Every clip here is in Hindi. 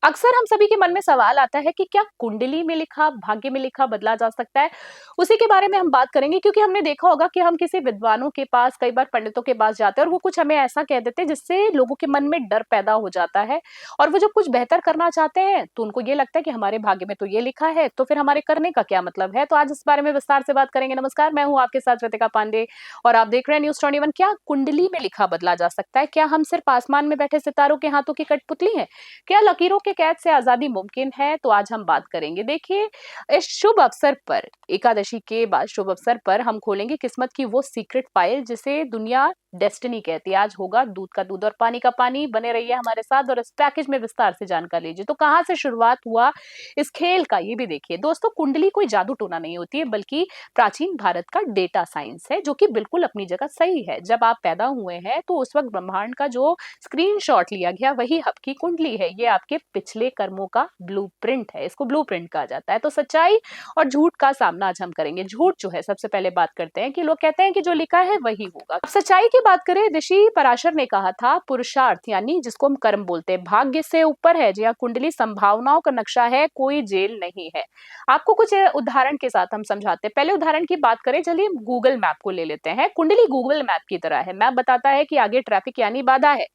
अक्सर हम सभी के मन में सवाल आता है कि क्या कुंडली में लिखा, भाग्य में लिखा बदला जा सकता है? उसी के बारे में हम बात करेंगे क्योंकि हमने देखा होगा कि हम किसी विद्वानों के पास, कई बार पंडितों के पास जाते हैं और वो कुछ हमें ऐसा कह देते हैं जिससे लोगों के मन में डर पैदा हो जाता है। और वो जब कुछ बेहतर करना चाहते हैं तो उनको ये लगता है कि हमारे भाग्य में तो ये लिखा है, तो फिर हमारे करने का क्या मतलब है? तो आज इस बारे में विस्तार से बात करेंगे। नमस्कार, मैं हूँ आपके साथ रितिका पांडे और आप देख रहे हैं न्यूज़ 21। क्या कुंडली में लिखा बदला जा सकता है? क्या हम सिर्फ आसमान में बैठे सितारों के हाथों की कठपुतली हैं? क्या लकीरों के कैद से आजादी मुमकिन है? तो आज हम बात करेंगे। देखिए, इस शुभ अवसर पर, एकादशी के बाद शुभ अवसर पर हम खोलेंगे किस्मत की वो सीक्रेट फाइल जिसे दुनिया डेस्टिनी कहती है। आज होगा दूध का दूध और पानी का पानी। बने रहिए हमारे साथ और इस पैकेज में विस्तार से जानकारी लीजिए। तो कहाँ से शुरुआत हुआ इस खेल का, ये भी देखिए। दोस्तों, कुंडली कोई जादू टोना नहीं होती है, बल्कि प्राचीन भारत का डेटा साइंस है, जो कि बिल्कुल अपनी जगह सही है। जब आप पैदा हुए हैं तो उस वक्त ब्रह्मांड का जो स्क्रीनशॉट लिया गया वही आपकी कुंडली है। ये आपके पिछले कर्मों का ब्लूप्रिंट है। इसको ब्लूप्रिंट कहा जाता है। तो सच्चाई और झूठ का सामना आज हम करेंगे। झूठ जो है, सबसे पहले बात करते हैं कि लोग कहते हैं कि जो लिखा है वही होगा। अब सच्चाई की बात करें, ऋषि पराशर ने कहा था पुरुषार्थ यानी जिसको हम कर्म बोलते हैं, भाग्य से ऊपर है। जी हाँ, कुंडली संभावनाओं का नक्शा है, कोई जेल नहीं है। आपको कुछ उदाहरण के साथ हम समझाते हैं। पहले उदाहरण की बात करें, चलिए गूगल मैप को ले लेते हैं। कुंडली गूगल मैप की तरह है। मैप बताता है कि आगे ट्रैफिक यानी बाधा है।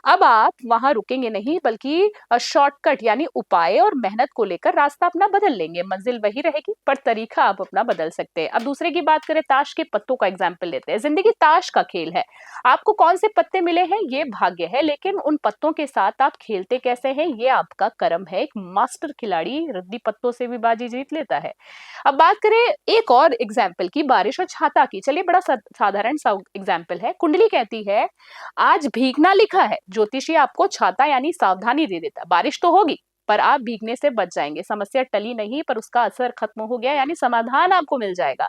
अब आप वहां रुकेंगे नहीं, बल्कि शॉर्टकट यानी उपाय और मेहनत को लेकर रास्ता अपना बदल लेंगे। मंजिल वही रहेगी पर तरीका आप अपना बदल सकते हैं। अब दूसरे की बात करें, ताश के पत्तों का एग्जाम्पल लेते हैं। जिंदगी ताश का खेल है। आपको कौन से पत्ते मिले हैं ये भाग्य है, लेकिन उन पत्तों के साथ आप खेलते कैसे हैं ये आपका कर्म है। एक मास्टर खिलाड़ी रद्दी पत्तों से भी बाजी जीत लेता है। अब बात करें एक और एग्जाम्पल की, बारिश और छाता की। चलिए, बड़ा साधारण सा एग्जाम्पल है। कुंडली कहती है आज भीगना लिखा है। ज्योतिषी आपको छाता यानी सावधानी दे देता। बारिश तो होगी पर आप भीगने से बच जाएंगे। समस्या टली नहीं पर उसका असर खत्म हो गया यानी समाधान आपको मिल जाएगा।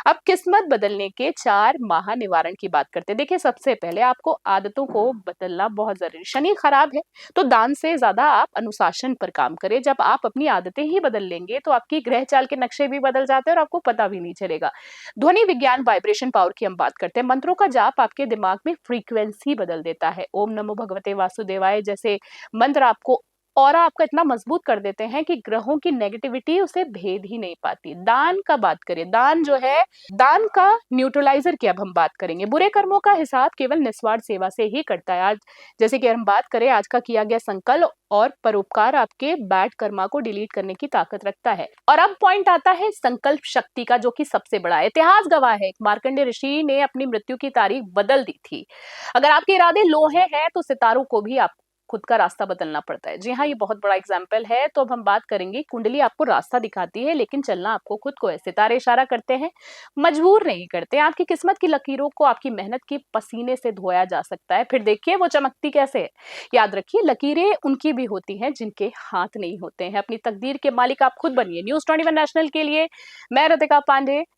अब किस्मत बदलने के 4 महा निवारण की बात करते हैं। देखिए, सबसे पहले आपको आदतों को बदलना बहुत जरूरी। शनि खराब है तो दान से ज्यादा आप अनुशासन पर काम करें। जब आप अपनी आदतें ही बदल लेंगे तो आपकी ग्रह चाल के नक्शे भी बदल जाते हैं और आपको पता भी नहीं चलेगा। ध्वनि विज्ञान वाइब्रेशन पावर की हम बात करते हैं। मंत्रों का जाप आपके दिमाग में फ्रीक्वेंसी बदल देता है। ओम नमो भगवते वासुदेवाय जैसे मंत्र आपको और आपका इतना मजबूत कर देते हैं कि ग्रहों की नेगेटिविटी उसे भेद ही नहीं पाती। दान का बात करें, दान जो है, दान का न्यूट्रलाइजर की अब हम बात करेंगे। बुरे कर्मों का हिसाब केवल निस्वार्थ सेवा से ही करता है। आज जैसे कि हम बात करें, आज का किया गया संकल्प और परोपकार आपके बैड कर्मा को डिलीट करने की ताकत रखता है। और अब पॉइंट आता है संकल्प शक्ति का, जो कि सबसे बड़ा है। इतिहास गवाह है, मार्कंडेय ऋषि ने अपनी मृत्यु की तारीख बदल दी थी। अगर आपके इरादे लोहे हैं तो सितारों को भी आप खुद का रास्ता बदलना पड़ता है। जी हाँ, ये बहुत बड़ा एग्जाम्पल है। तो अब हम बात करेंगे, कुंडली आपको रास्ता दिखाती है लेकिन चलना आपको खुद को है। सितारे इशारा करते हैं, मजबूर नहीं करते। आपकी किस्मत की लकीरों को आपकी मेहनत के पसीने से धोया जा सकता है। फिर देखिए वो चमकती कैसे है। याद रखिए, लकीरें उनकी भी होती हैं जिनके हाथ नहीं होते हैं। अपनी तकदीर के मालिक आप खुद बनिए। न्यूज़ 21 नेशनल के लिए मैं रितिका पांडे।